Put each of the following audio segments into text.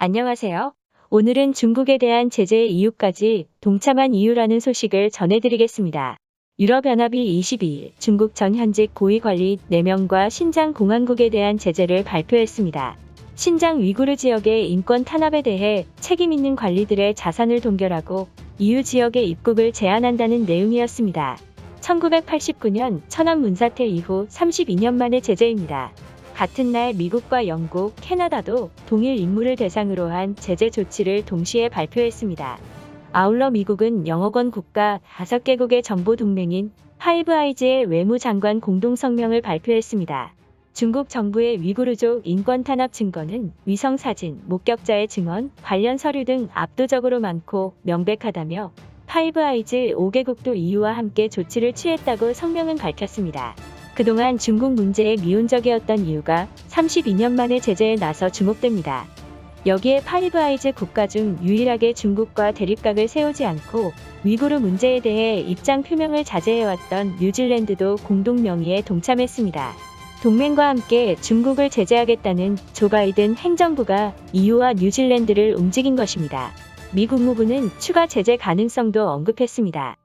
안녕하세요. 오늘은 중국에 대한 제재의 이유까지 동참한 이유라는 소식을 전해드리겠습니다. 유럽연합이 22일 중국 전 현직 고위관리 4명과 신장 공화국에 대한 제재를 발표했습니다. 신장 위구르 지역의 인권 탄압에 대해 책임 있는 관리들의 자산을 동결하고 EU 지역의 입국을 제한한다는 내용이었습니다. 1989년 천안문 사태 이후 32년 만의 제재입니다. 같은 날 미국과 영국, 캐나다도 동일 인물을 대상으로 한 제재 조치를 동시에 발표했습니다. 아울러 미국은 영어권 국가 5개국의 정보 동맹인 파이브 아이즈의 외무장관 공동성명을 발표했습니다. 중국 정부의 위구르족 인권 탄압 증거는 위성사진, 목격자의 증언, 관련 서류 등 압도적으로 많고 명백하다며 파이브 아이즈 5개국도 EU와 함께 조치를 취했다고 성명은 밝혔습니다. 그동안 중국 문제에 미온적이었던 이유가 32년 만에 제재에 나서 주목됩니다. 여기에 파이브 아이즈 국가 중 유일하게 중국과 대립각을 세우지 않고 위구르 문제에 대해 입장 표명을 자제해왔던 뉴질랜드도 공동 명의에 동참했습니다. 동맹과 함께 중국을 제재하겠다는 조 바이든 행정부가 EU와 뉴질랜드를 움직인 것입니다. 미 국무부는 추가 제재 가능성도 언급했습니다.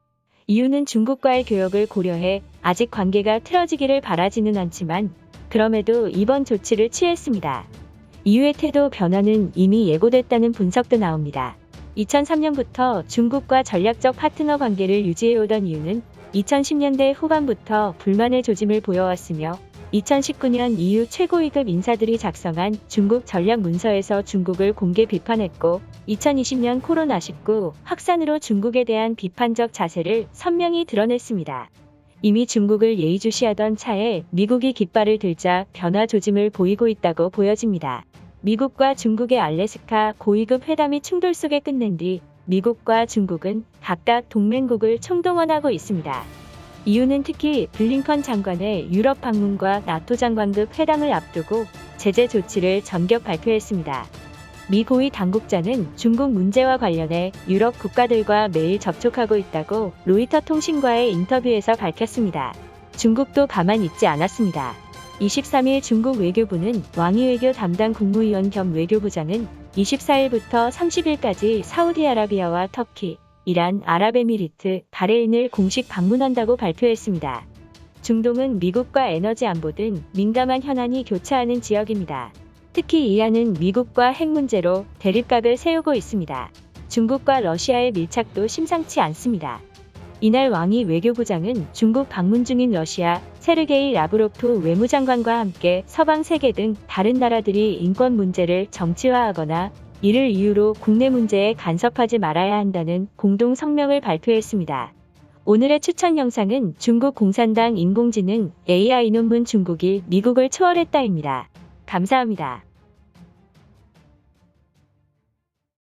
EU는 중국과의 교역을 고려해 아직 관계가 틀어지기를 바라지는 않지만 그럼에도 이번 조치를 취했습니다. EU의 태도 변화는 이미 예고됐다는 분석도 나옵니다. 2003년부터 중국과 전략적 파트너 관계를 유지해오던 EU는 2010년대 후반부터 불만의 조짐을 보여왔으며 2019년 EU 최고위급 인사들이 작성한 중국 전략 문서에서 중국을 공개 비판했고 2020년 코로나19 확산으로 중국에 대한 비판적 자세를 선명히 드러냈습니다. 이미 중국을 예의주시하던 차에 미국이 깃발을 들자 변화 조짐을 보이고 있다고 보여집니다. 미국과 중국의 알래스카 고위급 회담이 충돌 속에 끝낸 뒤 미국과 중국은 각각 동맹국을 총동원하고 있습니다. EU는 특히 블링컨 장관의 유럽 방문과 나토 장관급 회담을 앞두고 제재 조치를 전격 발표했습니다. 미 고위 당국자는 중국 문제와 관련해 유럽 국가들과 매일 접촉하고 있다고 로이터 통신과의 인터뷰에서 밝혔습니다. 중국도 가만히 있지 않았습니다. 23일 중국 외교부는 왕이 외교 담당 국무위원 겸 외교부장은 24일부터 30일까지 사우디아라비아와 터키, 이란, 아랍에미리트, 바레인을 공식 방문한다고 발표했습니다. 중동은 미국과 에너지 안보 등 민감한 현안이 교차하는 지역입니다. 특히 이란은 미국과 핵 문제로 대립각을 세우고 있습니다. 중국과 러시아의 밀착도 심상치 않습니다. 이날 왕이 외교부장은 중국 방문 중인 러시아 세르게이 라브로프 외무장관과 함께 서방 세계 등 다른 나라들이 인권 문제를 정치화하거나 이를 이유로 국내 문제에 간섭하지 말아야 한다는 공동 성명을 발표했습니다. 오늘의 추천 영상은 중국 공산당 인공지능 AI 논문 중국이 미국을 초월했다입니다. 감사합니다.